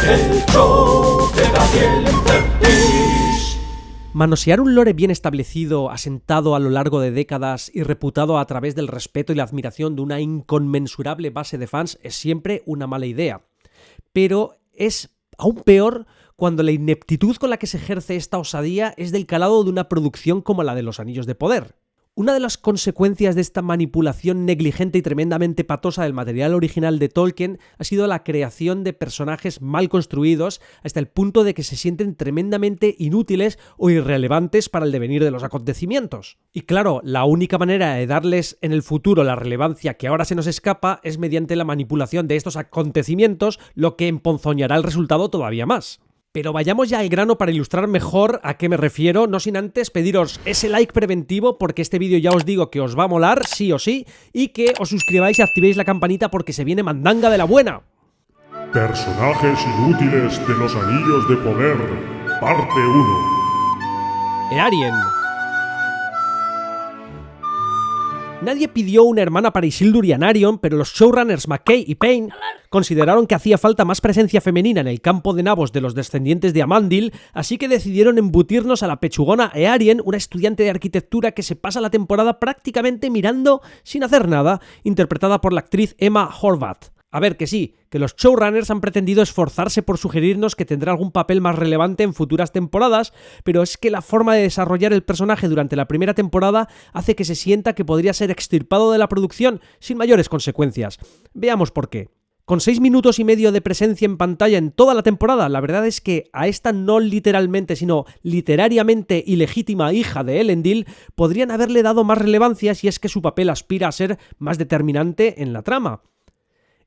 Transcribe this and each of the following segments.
El show de Gabriel Encertis. Manosear un lore bien establecido, asentado a lo largo de décadas y reputado a través del respeto y la admiración de una inconmensurable base de fans es siempre una mala idea. Pero es aún peor cuando la ineptitud con la que se ejerce esta osadía es del calado de una producción como la de Los Anillos de Poder. Una de las consecuencias de esta manipulación negligente y tremendamente patosa del material original de Tolkien ha sido la creación de personajes mal construidos hasta el punto de que se sienten tremendamente inútiles o irrelevantes para el devenir de los acontecimientos. Y claro, la única manera de darles en el futuro la relevancia que ahora se nos escapa es mediante la manipulación de estos acontecimientos, lo que emponzoñará el resultado todavía más. Pero vayamos ya al grano para ilustrar mejor a qué me refiero, no sin antes pediros ese like preventivo porque este vídeo ya os digo que os va a molar, sí o sí, y que os suscribáis y activéis la campanita porque se viene mandanga de la buena. Personajes inútiles de los Anillos de Poder, parte 1. Earien. Nadie pidió una hermana para Isildur y Anarion, pero los showrunners McKay y Payne consideraron que hacía falta más presencia femenina en el campo de nabos de los descendientes de Amandil, así que decidieron embutirnos a la pechugona Earien, una estudiante de arquitectura que se pasa la temporada prácticamente mirando sin hacer nada, interpretada por la actriz Emma Horvath. A ver, que sí, que los showrunners han pretendido esforzarse por sugerirnos que tendrá algún papel más relevante en futuras temporadas, pero es que la forma de desarrollar el personaje durante la primera temporada hace que se sienta que podría ser extirpado de la producción sin mayores consecuencias. Veamos por qué. Con 6 minutos y medio de presencia en pantalla en toda la temporada, la verdad es que a esta no literalmente, sino literariamente ilegítima hija de Elendil podrían haberle dado más relevancia si es que su papel aspira a ser más determinante en la trama.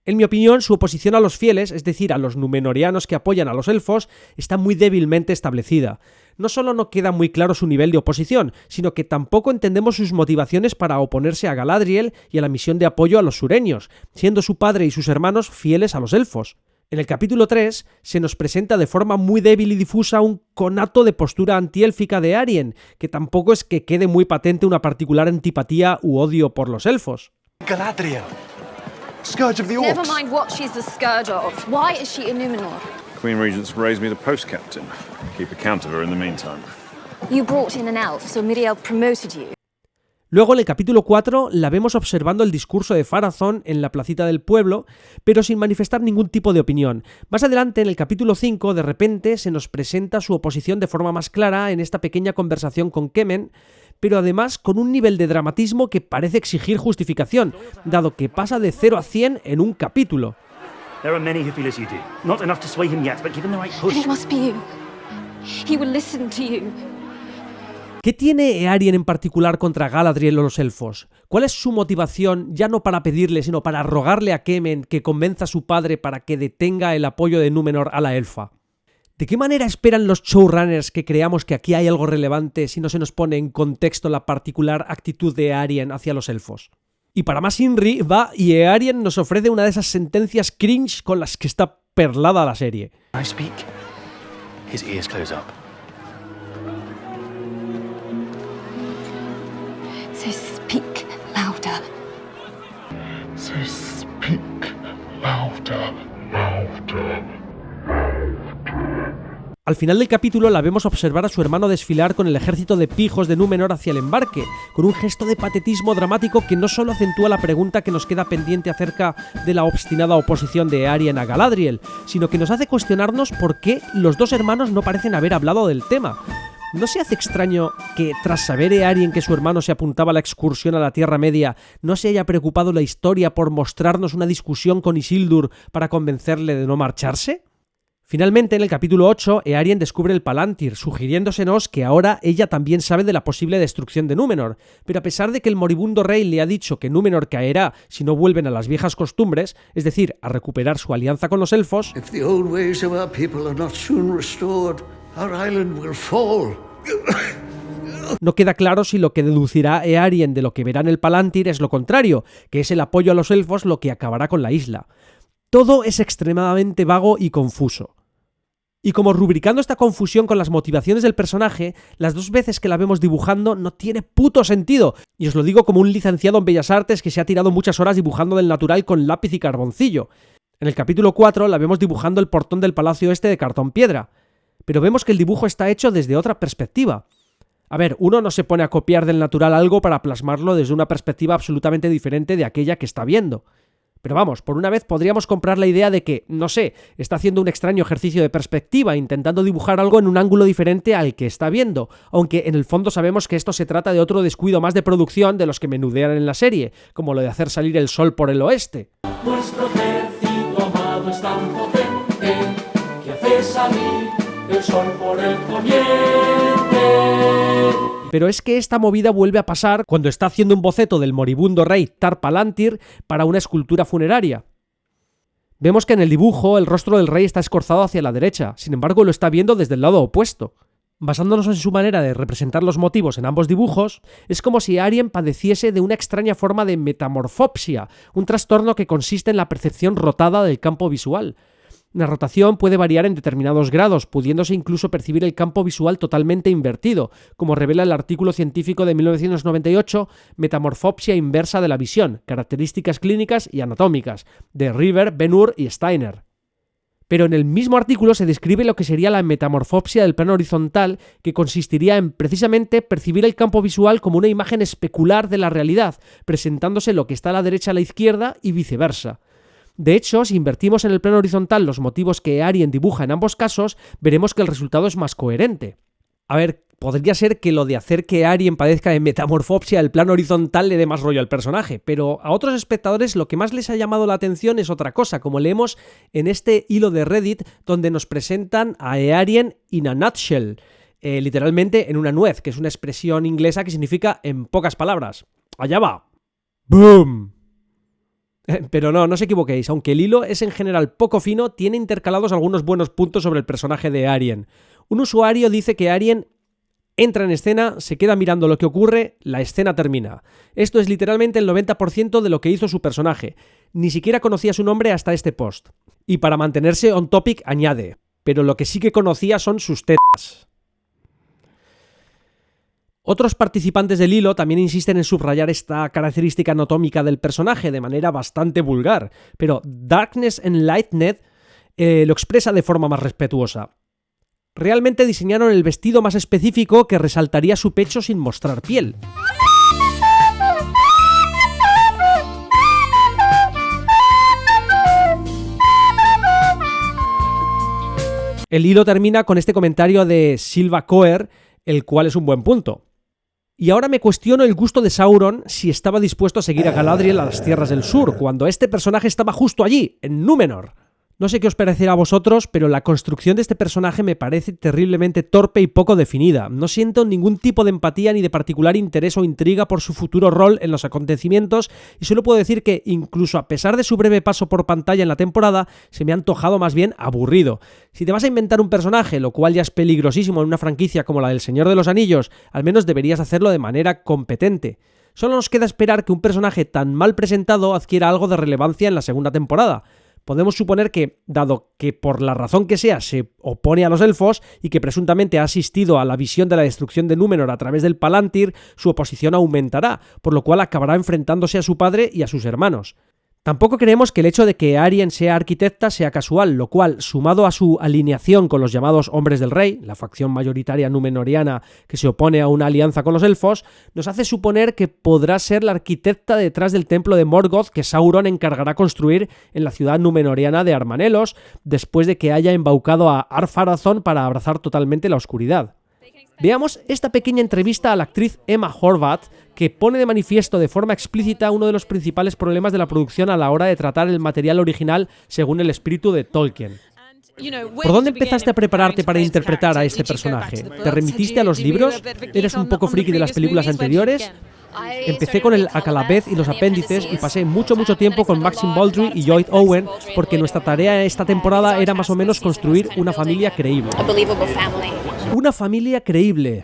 En mi opinión, su oposición a los fieles, es decir, a los númenóreanos que apoyan a los elfos, está muy débilmente establecida. No solo no queda muy claro su nivel de oposición, sino que tampoco entendemos sus motivaciones para oponerse a Galadriel y a la misión de apoyo a los sureños, siendo su padre y sus hermanos fieles a los elfos. En el capítulo 3 se nos presenta de forma muy débil y difusa un conato de postura antiélfica de Arien, que tampoco es que quede muy patente una particular antipatía u odio por los elfos. Galadriel, Scourge of the Orcs. Never mind what she's the scourge of. Why is she a Numenor? Queen Regent's raised me to post captain. Keep account of her in the meantime. You brought in an elf, so Miriel promoted you. Luego, en el capítulo 4, la vemos observando el discurso de Pharazôn en la placita del pueblo, pero sin manifestar ningún tipo de opinión. Más adelante, en el capítulo 5, de repente se nos presenta su oposición de forma más clara en esta pequeña conversación con Kemen, pero además con un nivel de dramatismo que parece exigir justificación, dado que pasa de 0 a 100 en un capítulo. There are many who feel as you do. Not enough to sway him yet, but give him the right push. And it must be you. He will listen to you. ¿Qué tiene Earien en particular contra Galadriel o los elfos? ¿Cuál es su motivación, ya no para pedirle, sino para rogarle a Kemen que convenza a su padre para que detenga el apoyo de Númenor a la elfa? ¿De qué manera esperan los showrunners que creamos que aquí hay algo relevante si no se nos pone en contexto la particular actitud de Earien hacia los elfos? Y para más Inri, va y Earien nos ofrece una de esas sentencias cringe con las que está perlada la serie. I speak. His ears close up. So speak louder. So speak louder, louder. Al final del capítulo la vemos observar a su hermano desfilar con el ejército de pijos de Númenor hacia el embarque, con un gesto de patetismo dramático que no solo acentúa la pregunta que nos queda pendiente acerca de la obstinada oposición de Earien a Galadriel, sino que nos hace cuestionarnos por qué los dos hermanos no parecen haber hablado del tema. ¿No se hace extraño que, tras saber Earien que su hermano se apuntaba a la excursión a la Tierra Media, no se haya preocupado la historia por mostrarnos una discusión con Isildur para convencerle de no marcharse? Finalmente, en el capítulo 8, Earien descubre el Palantir, sugiriéndosenos que ahora ella también sabe de la posible destrucción de Númenor, pero a pesar de que el moribundo rey le ha dicho que Númenor caerá si no vuelven a las viejas costumbres, es decir, a recuperar su alianza con los elfos, If the old ways of our people are not soon restored, our island will fall. no queda claro si lo que deducirá Earien de lo que verá en el Palantir es lo contrario, que es el apoyo a los elfos lo que acabará con la isla. Todo es extremadamente vago y confuso. Y como rubricando esta confusión con las motivaciones del personaje, las 2 veces que la vemos dibujando no tiene puto sentido. Y os lo digo como un licenciado en Bellas Artes que se ha tirado muchas horas dibujando del natural con lápiz y carboncillo. En el capítulo 4 la vemos dibujando el portón del palacio este de cartón piedra, pero vemos que el dibujo está hecho desde otra perspectiva. A ver, uno no se pone a copiar del natural algo para plasmarlo desde una perspectiva absolutamente diferente de aquella que está viendo. Pero vamos, por una vez podríamos comprar la idea de que, no sé, está haciendo un extraño ejercicio de perspectiva, intentando dibujar algo en un ángulo diferente al que está viendo, aunque en el fondo sabemos que esto se trata de otro descuido más de producción de los que menudean en la serie, como lo de hacer salir el sol por el oeste. Nuestro ejército amado es tan potente que hace salir el sol por el poniente. Pero es que esta movida vuelve a pasar cuando está haciendo un boceto del moribundo rey Tar Palantir para una escultura funeraria. Vemos que en el dibujo el rostro del rey está escorzado hacia la derecha, sin embargo lo está viendo desde el lado opuesto. Basándonos en su manera de representar los motivos en ambos dibujos, es como si Arien padeciese de una extraña forma de metamorfopsia, un trastorno que consiste en la percepción rotada del campo visual. La rotación puede variar en determinados grados, pudiéndose incluso percibir el campo visual totalmente invertido, como revela el artículo científico de 1998, Metamorfopsia inversa de la visión, características clínicas y anatómicas, de River, Ben-Hur y Steiner. Pero en el mismo artículo se describe lo que sería la metamorfopsia del plano horizontal, que consistiría en precisamente percibir el campo visual como una imagen especular de la realidad, presentándose lo que está a la derecha a la izquierda y viceversa. De hecho, si invertimos en el plano horizontal los motivos que Arien dibuja en ambos casos, veremos que el resultado es más coherente. A ver, podría ser que lo de hacer que Arien padezca de metamorfopsia del plano horizontal le dé más rollo al personaje, pero a otros espectadores lo que más les ha llamado la atención es otra cosa, como leemos en este hilo de Reddit donde nos presentan a Arien in a nutshell, literalmente en una nuez, que es una expresión inglesa que significa en pocas palabras. Allá va. ¡Boom! Pero no os equivoquéis, aunque el hilo es en general poco fino, tiene intercalados algunos buenos puntos sobre el personaje de Arien. Un usuario dice que Arien entra en escena, se queda mirando lo que ocurre, la escena termina. Esto es literalmente el 90% de lo que hizo su personaje. Ni siquiera conocía su nombre hasta este post. Y para mantenerse on topic añade, pero lo que sí que conocía son sus tetas. Otros participantes del hilo también insisten en subrayar esta característica anatómica del personaje de manera bastante vulgar, pero Darkness Enlightened lo expresa de forma más respetuosa. Realmente diseñaron el vestido más específico que resaltaría su pecho sin mostrar piel. El hilo termina con este comentario de Silva Coer, el cual es un buen punto. Y ahora me cuestiono el gusto de Sauron si estaba dispuesto a seguir a Galadriel a las Tierras del Sur, cuando este personaje estaba justo allí, en Númenor. No sé qué os parecerá a vosotros, pero la construcción de este personaje me parece terriblemente torpe y poco definida. No siento ningún tipo de empatía ni de particular interés o intriga por su futuro rol en los acontecimientos, y solo puedo decir que, incluso a pesar de su breve paso por pantalla en la temporada, se me ha antojado más bien aburrido. Si te vas a inventar un personaje, lo cual ya es peligrosísimo en una franquicia como la del Señor de los Anillos, al menos deberías hacerlo de manera competente. Solo nos queda esperar que un personaje tan mal presentado adquiera algo de relevancia en la segunda temporada. Podemos suponer que, dado que por la razón que sea se opone a los elfos y que presuntamente ha asistido a la visión de la destrucción de Númenor a través del Palantir, su oposición aumentará, por lo cual acabará enfrentándose a su padre y a sus hermanos. Tampoco creemos que el hecho de que Arien sea arquitecta sea casual, lo cual, sumado a su alineación con los llamados Hombres del Rey, la facción mayoritaria númenoriana que se opone a una alianza con los elfos, nos hace suponer que podrá ser la arquitecta detrás del templo de Morgoth que Sauron encargará construir en la ciudad númenoriana de Armanelos, después de que haya embaucado a Ar-Pharazôn para abrazar totalmente la oscuridad. Veamos esta pequeña entrevista a la actriz Emma Horvath, que pone de manifiesto de forma explícita uno de los principales problemas de la producción a la hora de tratar el material original según el espíritu de Tolkien. ¿Por dónde empezaste a prepararte para interpretar a este personaje? ¿Te remitiste a los libros? ¿Eres un poco friki de las películas anteriores? Empecé con el Akalabeth y los apéndices y pasé mucho tiempo con Maxim Baldry y Lloyd Owen porque nuestra tarea esta temporada era más o menos construir una familia creíble. Una familia creíble.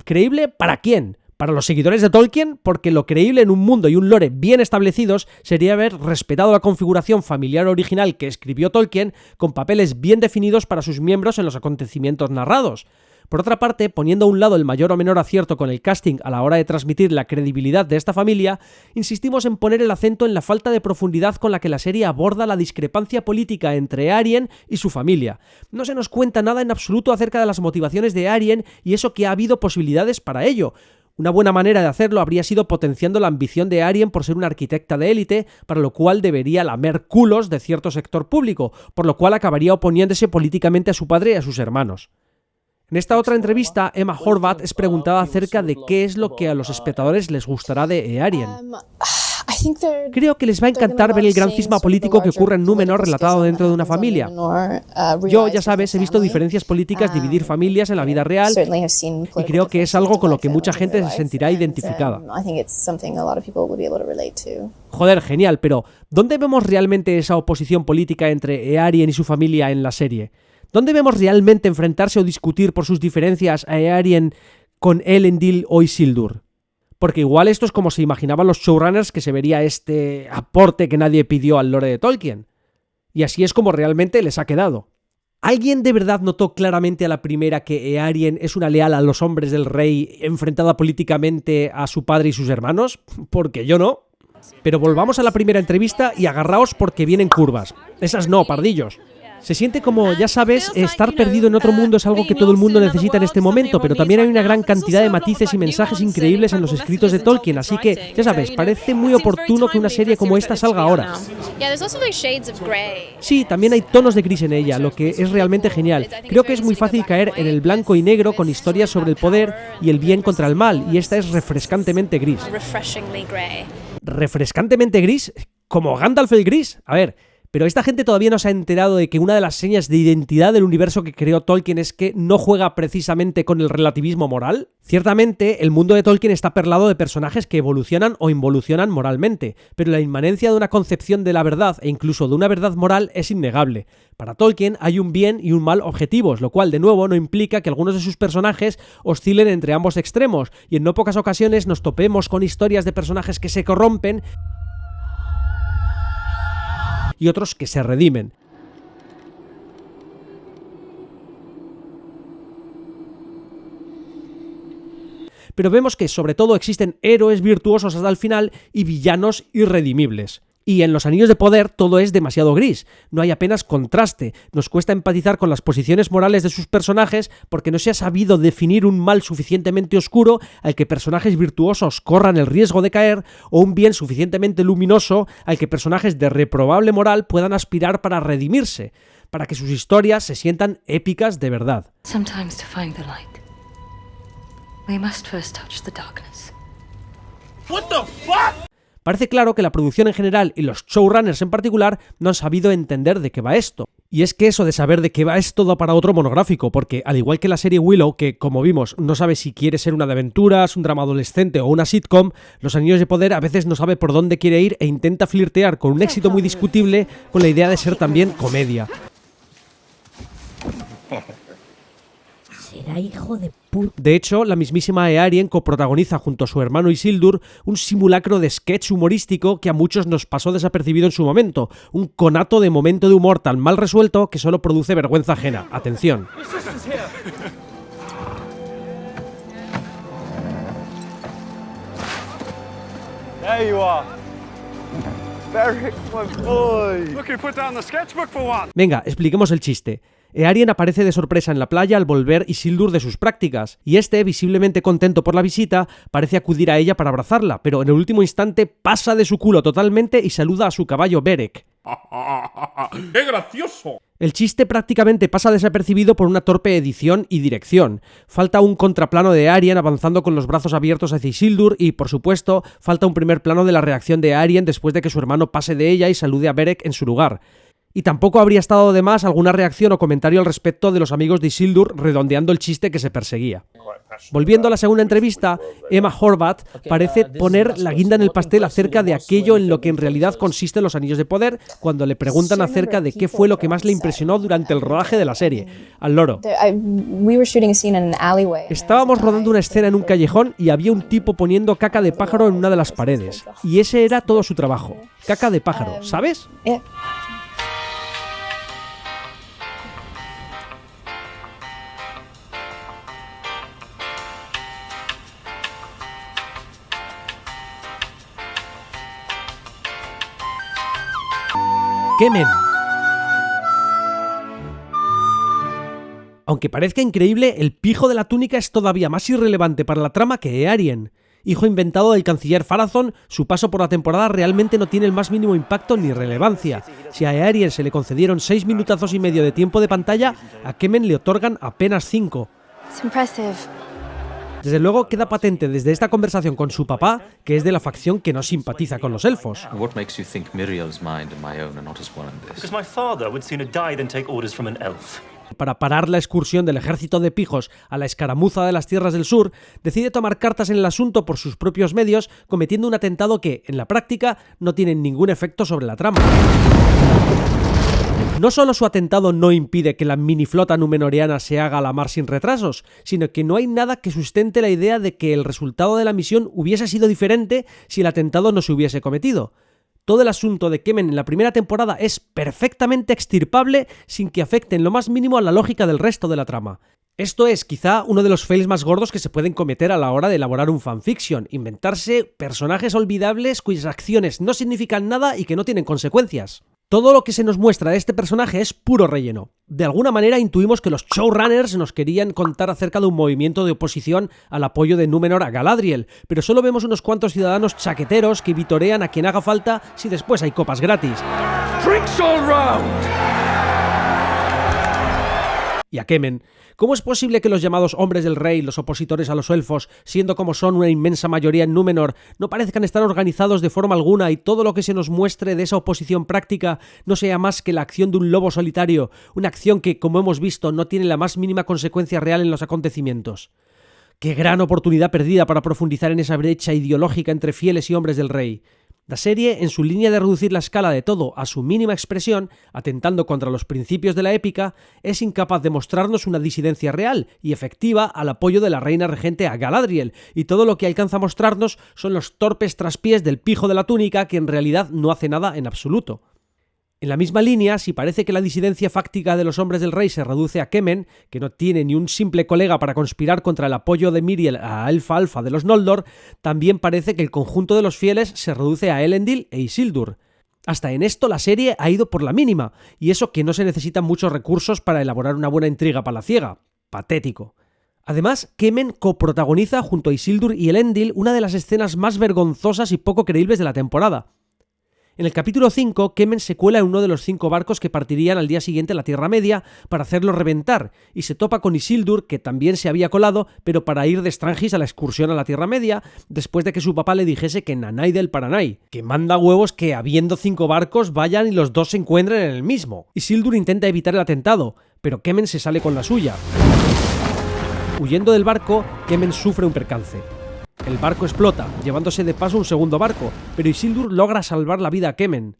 ¿Creíble para quién? Para los seguidores de Tolkien, porque lo creíble en un mundo y un lore bien establecidos sería haber respetado la configuración familiar original que escribió Tolkien con papeles bien definidos para sus miembros en los acontecimientos narrados. Por otra parte, poniendo a un lado el mayor o menor acierto con el casting a la hora de transmitir la credibilidad de esta familia, insistimos en poner el acento en la falta de profundidad con la que la serie aborda la discrepancia política entre Aryen y su familia. No se nos cuenta nada en absoluto acerca de las motivaciones de Aryen y eso que ha habido posibilidades para ello. Una buena manera de hacerlo habría sido potenciando la ambición de Aryen por ser una arquitecta de élite, para lo cual debería lamer culos de cierto sector público, por lo cual acabaría oponiéndose políticamente a su padre y a sus hermanos. En esta otra entrevista, Emma Horvath es preguntada acerca de qué es lo que a los espectadores les gustará de Aryen. Creo que les va a encantar ver el gran cisma político que ocurre en Númenor relatado dentro de una familia. Yo, ya sabes, he visto diferencias políticas dividir familias en la vida real y creo que es algo con lo que mucha gente se sentirá identificada. Joder, genial, pero ¿dónde vemos realmente esa oposición política entre Eärien y su familia en la serie? ¿Dónde vemos realmente enfrentarse o discutir por sus diferencias a Eärien con Elendil o Isildur? Porque igual esto es como se imaginaban los showrunners que se vería este aporte que nadie pidió al lore de Tolkien. Y así es como realmente les ha quedado. ¿Alguien de verdad notó claramente a la primera que Eärien es una leal a los hombres del rey enfrentada políticamente a su padre y sus hermanos? Porque yo no. Pero volvamos a la primera entrevista y agarraos porque vienen curvas. Esas no, pardillos. Se siente como, ya sabes, estar perdido en otro mundo es algo que todo el mundo necesita en este momento, pero también hay una gran cantidad de matices y mensajes increíbles en los escritos de Tolkien, así que, ya sabes, parece muy oportuno que una serie como esta salga ahora. Sí, también hay tonos de gris en ella, lo que es realmente genial. Creo que es muy fácil caer en el blanco y negro con historias sobre el poder y el bien contra el mal, y esta es refrescantemente gris. ¿Refrescantemente gris? ¿Como Gandalf el gris? A ver... Pero esta gente todavía no se ha enterado de que una de las señas de identidad del universo que creó Tolkien es que no juega precisamente con el relativismo moral. Ciertamente, el mundo de Tolkien está perlado de personajes que evolucionan o involucionan moralmente, pero la inmanencia de una concepción de la verdad e incluso de una verdad moral es innegable. Para Tolkien hay un bien y un mal objetivos, lo cual de nuevo no implica que algunos de sus personajes oscilen entre ambos extremos, y en no pocas ocasiones nos topemos con historias de personajes que se corrompen y otros que se redimen. Pero vemos que sobre todo existen héroes virtuosos hasta el final y villanos irredimibles. Y en Los Anillos de Poder todo es demasiado gris, no hay apenas contraste, nos cuesta empatizar con las posiciones morales de sus personajes porque no se ha sabido definir un mal suficientemente oscuro al que personajes virtuosos corran el riesgo de caer o un bien suficientemente luminoso al que personajes de reprobable moral puedan aspirar para redimirse, para que sus historias se sientan épicas de verdad. Sometimes to find the light, we must first touch the darkness. What the fuck? Parece claro que la producción en general y los showrunners en particular no han sabido entender de qué va esto. Y es que eso de saber de qué va es todo para otro monográfico, porque al igual que la serie Willow, que como vimos no sabe si quiere ser una de aventuras, un drama adolescente o una sitcom, Los Anillos de Poder a veces no sabe por dónde quiere ir e intenta flirtear con un éxito muy discutible con la idea de ser también comedia. Será hijo de puta. De hecho, la mismísima Eärien coprotagoniza junto a su hermano Isildur un simulacro de sketch humorístico que a muchos nos pasó desapercibido en su momento, un conato de momento de humor tan mal resuelto que solo produce vergüenza ajena. Atención. There you are. Beric, my boy. Look, you put down the sketchbook for one. Venga, expliquemos el chiste. Eärien aparece de sorpresa en la playa al volver Isildur de sus prácticas, y este, visiblemente contento por la visita, parece acudir a ella para abrazarla, pero en el último instante pasa de su culo totalmente y saluda a su caballo Beric. ¡Qué gracioso! El chiste prácticamente pasa desapercibido por una torpe edición y dirección. Falta un contraplano de Eärien avanzando con los brazos abiertos hacia Isildur y, por supuesto, falta un primer plano de la reacción de Eärien después de que su hermano pase de ella y salude a Beric en su lugar. Y tampoco habría estado de más alguna reacción o comentario al respecto de los amigos de Isildur redondeando el chiste que se perseguía. Volviendo a la segunda entrevista, Emma Horvath parece poner la guinda en el pastel acerca de aquello en lo que en realidad consisten Los Anillos de Poder cuando le preguntan acerca de qué fue lo que más le impresionó durante el rodaje de la serie. Al loro. Estábamos rodando una escena en un callejón y había un tipo poniendo caca de pájaro en una de las paredes. Y ese era todo su trabajo. Caca de pájaro, ¿sabes? Kemen. Aunque parezca increíble, el pijo de la túnica es todavía más irrelevante para la trama que Eärien. Hijo inventado del canciller Pharazôn, su paso por la temporada realmente no tiene el más mínimo impacto ni relevancia. Si a Eärien se le concedieron 6 minutazos y medio de tiempo de pantalla, a Kemen le otorgan apenas 5. Desde luego queda patente desde esta conversación con su papá que es de la facción que no simpatiza con los elfos. What makes you think Miriel's mind and my own are not as one in this? Because my father would sooner die than take orders from an elf. Para parar la excursión del ejército de pijos a la escaramuza de las tierras del sur, decide tomar cartas en el asunto por sus propios medios, cometiendo un atentado que, en la práctica, no tiene ningún efecto sobre la trama. No solo su atentado no impide que la miniflota númenoriana se haga a la mar sin retrasos, sino que no hay nada que sustente la idea de que el resultado de la misión hubiese sido diferente si el atentado no se hubiese cometido. Todo el asunto de Kemen en la primera temporada es perfectamente extirpable sin que afecte en lo más mínimo a la lógica del resto de la trama. Esto es quizá uno de los fails más gordos que se pueden cometer a la hora de elaborar un fanfiction, inventarse personajes olvidables cuyas acciones no significan nada y que no tienen consecuencias. Todo lo que se nos muestra de este personaje es puro relleno. De alguna manera intuimos que los showrunners nos querían contar acerca de un movimiento de oposición al apoyo de Númenor a Galadriel, pero solo vemos unos cuantos ciudadanos chaqueteros que vitorean a quien haga falta si después hay copas gratis. Drinks all round! Y a Kemen. ¿Cómo es posible que los llamados hombres del rey, los opositores a los elfos, siendo como son una inmensa mayoría en Númenor, no parezcan estar organizados de forma alguna y todo lo que se nos muestre de esa oposición práctica no sea más que la acción de un lobo solitario, una acción que, como hemos visto, no tiene la más mínima consecuencia real en los acontecimientos? ¡Qué gran oportunidad perdida para profundizar en esa brecha ideológica entre fieles y hombres del rey! La serie, en su línea de reducir la escala de todo a su mínima expresión, atentando contra los principios de la épica, es incapaz de mostrarnos una disidencia real y efectiva al apoyo de la reina regente a Galadriel, y todo lo que alcanza a mostrarnos son los torpes traspiés del pijo de la túnica que en realidad no hace nada en absoluto. En la misma línea, si parece que la disidencia fáctica de los hombres del rey se reduce a Kemen, que no tiene ni un simple colega para conspirar contra el apoyo de Miriel a Elfa Alfa de los Noldor, también parece que el conjunto de los fieles se reduce a Elendil e Isildur. Hasta en esto la serie ha ido por la mínima, y eso que no se necesitan muchos recursos para elaborar una buena intriga palaciega. Patético. Además, Kemen coprotagoniza junto a Isildur y Elendil una de las escenas más vergonzosas y poco creíbles de la temporada. En el capítulo 5, Kemen se cuela en uno de los 5 barcos que partirían al día siguiente a la Tierra Media para hacerlo reventar, y se topa con Isildur, que también se había colado, pero para ir de Strangis a la excursión a la Tierra Media, después de que su papá le dijese que Nanai del Paranai, que manda huevos que habiendo 5 barcos vayan y los dos se encuentren en el mismo. Isildur intenta evitar el atentado, pero Kemen se sale con la suya. Huyendo del barco, Kemen sufre un percance. El barco explota, llevándose de paso un segundo barco, pero Isildur logra salvar la vida a Kemen.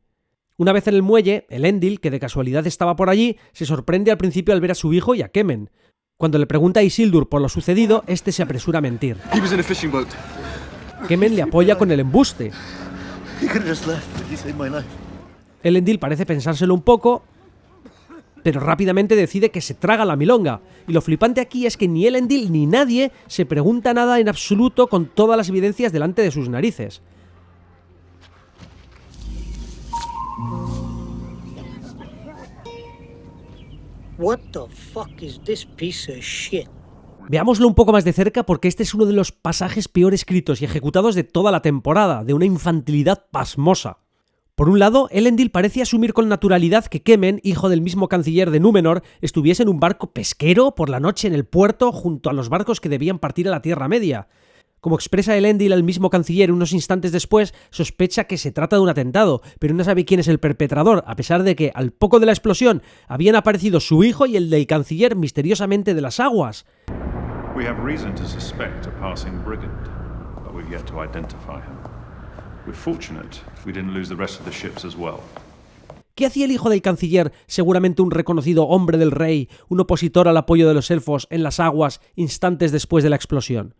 Una vez en el muelle, Elendil, que de casualidad estaba por allí, se sorprende al principio al ver a su hijo y a Kemen. Cuando le pregunta a Isildur por lo sucedido, este se apresura a mentir. Kemen le apoya con el embuste. Elendil parece pensárselo un poco, pero rápidamente decide que se traga la milonga. Y lo flipante aquí es que ni Elendil ni nadie se pregunta nada en absoluto con todas las evidencias delante de sus narices. What the fuck is this piece of shit? Veámoslo un poco más de cerca porque este es uno de los pasajes peor escritos y ejecutados de toda la temporada, de una infantilidad pasmosa. Por un lado, Elendil parece asumir con naturalidad que Kemen, hijo del mismo canciller de Númenor, estuviese en un barco pesquero por la noche en el puerto junto a los barcos que debían partir a la Tierra Media. Como expresa Elendil al mismo canciller unos instantes después, sospecha que se trata de un atentado, pero no sabe quién es el perpetrador, a pesar de que, al poco de la explosión, habían aparecido su hijo y el del canciller misteriosamente de las aguas. We have reason to suspect a passing brigand, but we've yet to identify him. We're fortunate we didn't lose the rest of the ships as well. ¿Qué hacía el hijo del canciller, seguramente un reconocido hombre del rey, un opositor al apoyo de los elfos, en las aguas instantes después de la explosión?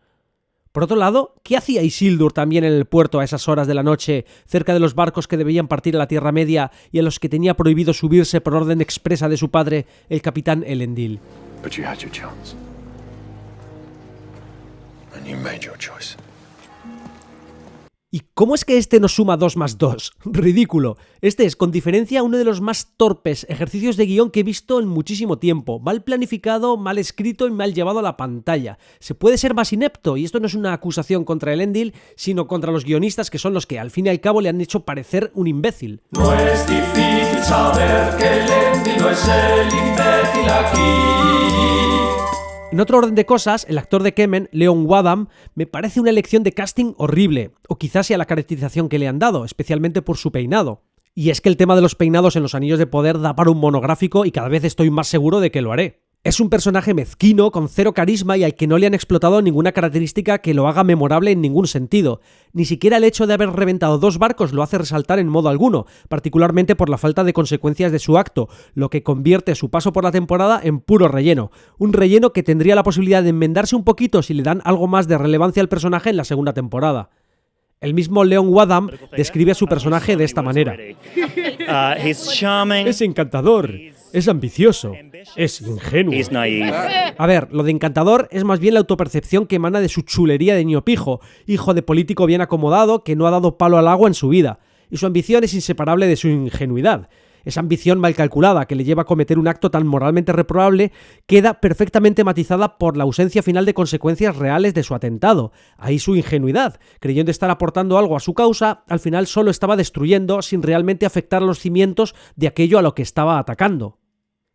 Por otro lado, ¿qué hacía Isildur también en el puerto a esas horas de la noche, cerca de los barcos que debían partir a la Tierra Media y a los que tenía prohibido subirse por orden expresa de su padre, el capitán Elendil? But you had your chance. And you made your choice. ¿Y cómo es que este no suma 2 más 2? Ridículo. Este es, con diferencia, uno de los más torpes ejercicios de guión que he visto en muchísimo tiempo. Mal planificado, mal escrito y mal llevado a la pantalla. Se puede ser más inepto, y esto no es una acusación contra Elendil, sino contra los guionistas, que son los que al fin y al cabo le han hecho parecer un imbécil. No es difícil saber que Elendil no es el imbécil aquí. En otro orden de cosas, el actor de Kemen, Leon Wadham, me parece una elección de casting horrible, o quizás sea la caracterización que le han dado, especialmente por su peinado. Y es que el tema de los peinados en los Anillos de Poder da para un monográfico y cada vez estoy más seguro de que lo haré. Es un personaje mezquino, con cero carisma y al que no le han explotado ninguna característica que lo haga memorable en ningún sentido. Ni siquiera el hecho de haber reventado 2 barcos lo hace resaltar en modo alguno, particularmente por la falta de consecuencias de su acto, lo que convierte su paso por la temporada en puro relleno. Un relleno que tendría la posibilidad de enmendarse un poquito si le dan algo más de relevancia al personaje en la segunda temporada. El mismo Leon Wadham describe a su personaje de esta manera. Es encantador, es ambicioso, es ingenuo. A ver, lo de encantador es más bien la autopercepción que emana de su chulería de niño pijo, hijo de político bien acomodado que no ha dado palo al agua en su vida. Y su ambición es inseparable de su ingenuidad. Esa ambición mal calculada que le lleva a cometer un acto tan moralmente reprobable queda perfectamente matizada por la ausencia final de consecuencias reales de su atentado. Ahí su ingenuidad, creyendo estar aportando algo a su causa, al final solo estaba destruyendo sin realmente afectar a los cimientos de aquello a lo que estaba atacando.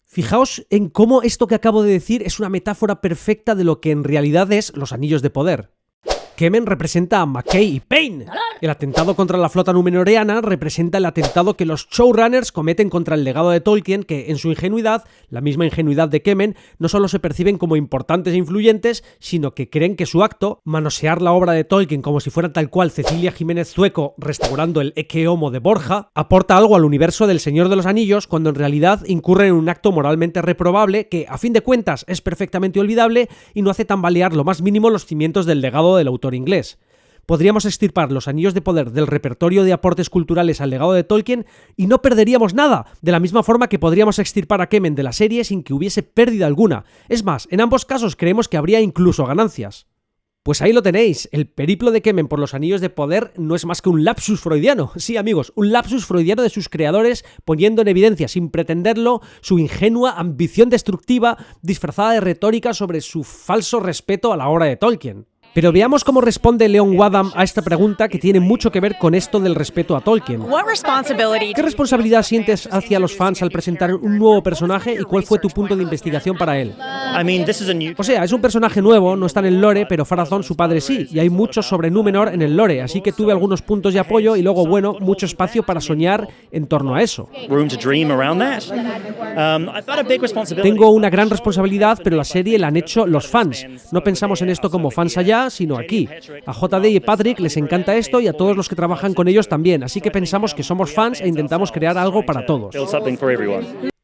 Fijaos en cómo esto que acabo de decir es una metáfora perfecta de lo que en realidad es los Anillos de Poder. Kemen representa a McKay y Payne. El atentado contra la flota númenoreana representa el atentado que los showrunners cometen contra el legado de Tolkien, que en su ingenuidad, la misma ingenuidad de Kemen, no solo se perciben como importantes e influyentes, sino que creen que su acto, manosear la obra de Tolkien como si fuera tal cual Cecilia Jiménez Zueco restaurando el Ecce Homo de Borja, aporta algo al universo del Señor de los Anillos, cuando en realidad incurre en un acto moralmente reprobable que, a fin de cuentas, es perfectamente olvidable y no hace tambalear lo más mínimo los cimientos del legado del autor inglés. Podríamos extirpar los Anillos de Poder del repertorio de aportes culturales al legado de Tolkien y no perderíamos nada, de la misma forma que podríamos extirpar a Kemen de la serie sin que hubiese pérdida alguna. Es más, en ambos casos creemos que habría incluso ganancias. Pues ahí lo tenéis, el periplo de Kemen por los Anillos de Poder no es más que un lapsus freudiano. Sí, amigos, un lapsus freudiano de sus creadores poniendo en evidencia, sin pretenderlo, su ingenua ambición destructiva disfrazada de retórica sobre su falso respeto a la obra de Tolkien. Pero veamos cómo responde Leon Wadham a esta pregunta que tiene mucho que ver con esto del respeto a Tolkien. ¿Qué responsabilidad sientes hacia los fans al presentar un nuevo personaje y cuál fue tu punto de investigación para él? O sea, es un personaje nuevo, no está en el lore, pero Pharazôn, su padre, sí, y hay mucho sobre Númenor en el lore, así que tuve algunos puntos de apoyo y luego, bueno, mucho espacio para soñar en torno a eso. Tengo una gran responsabilidad, pero la serie la han hecho los fans. No pensamos en esto como fans allá, sino aquí. A JD y Patrick les encanta esto y a todos los que trabajan con ellos también, así que pensamos que somos fans e intentamos crear algo para todos.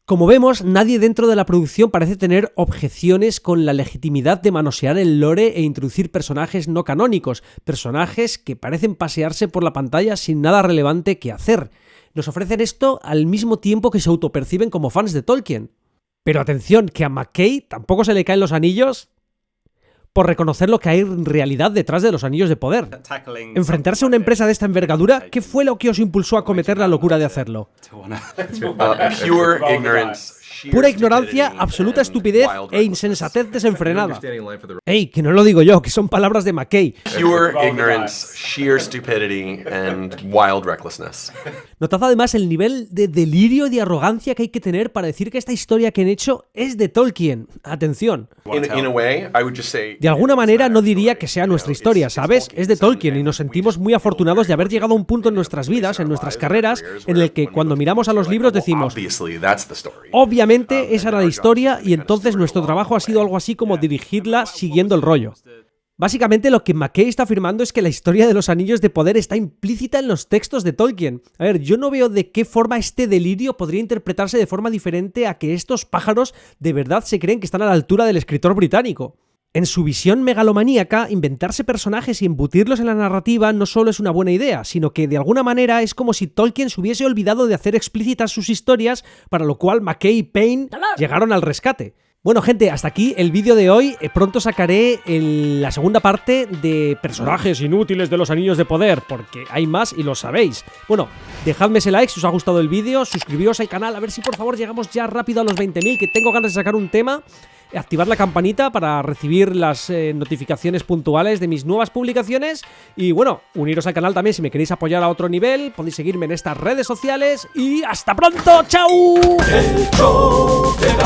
Como vemos, nadie dentro de la producción parece tener objeciones con la legitimidad de manosear el lore e introducir personajes no canónicos, personajes que parecen pasearse por la pantalla sin nada relevante que hacer. Nos ofrecen esto al mismo tiempo que se autoperciben como fans de Tolkien. Pero atención, que a McKay tampoco se le caen los anillos por reconocer lo que hay en realidad detrás de los Anillos de Poder. Enfrentarse a una empresa de esta envergadura, ¿qué fue lo que os impulsó a cometer la locura de hacerlo? Pura ignorancia, absoluta estupidez e insensatez desenfrenada. ¡Ey, que no lo digo yo, que son palabras de McKay! Notad además el nivel de delirio y de arrogancia que hay que tener para decir que esta historia que han hecho es de Tolkien. Atención. De alguna manera no diría que sea nuestra historia, ¿sabes? Es de Tolkien y nos sentimos muy afortunados de haber llegado a un punto en nuestras vidas, en nuestras carreras, en el que cuando miramos a los libros decimos, obviamente esa era la historia y entonces nuestro trabajo ha sido algo así como dirigirla siguiendo el rollo. Básicamente lo que McKay está afirmando es que la historia de los Anillos de Poder está implícita en los textos de Tolkien. A ver, yo no veo de qué forma este delirio podría interpretarse de forma diferente a que estos pájaros de verdad se creen que están a la altura del escritor británico. En su visión megalomaníaca, inventarse personajes y embutirlos en la narrativa no solo es una buena idea, sino que de alguna manera es como si Tolkien se hubiese olvidado de hacer explícitas sus historias, para lo cual McKay y Payne llegaron al rescate. Bueno, gente, hasta aquí el vídeo de hoy. Pronto sacaré la segunda parte de personajes inútiles de los Anillos de Poder, porque hay más y lo sabéis. Bueno, dejadme ese like si os ha gustado el vídeo, suscribiros al canal, a ver si por favor llegamos ya rápido a los 20.000, que tengo ganas de sacar un tema. Activar la campanita para recibir las notificaciones puntuales de mis nuevas publicaciones. Y bueno, uniros al canal también si me queréis apoyar a otro nivel. Podéis seguirme en estas redes sociales. Y ¡hasta pronto! ¡Chao! El show de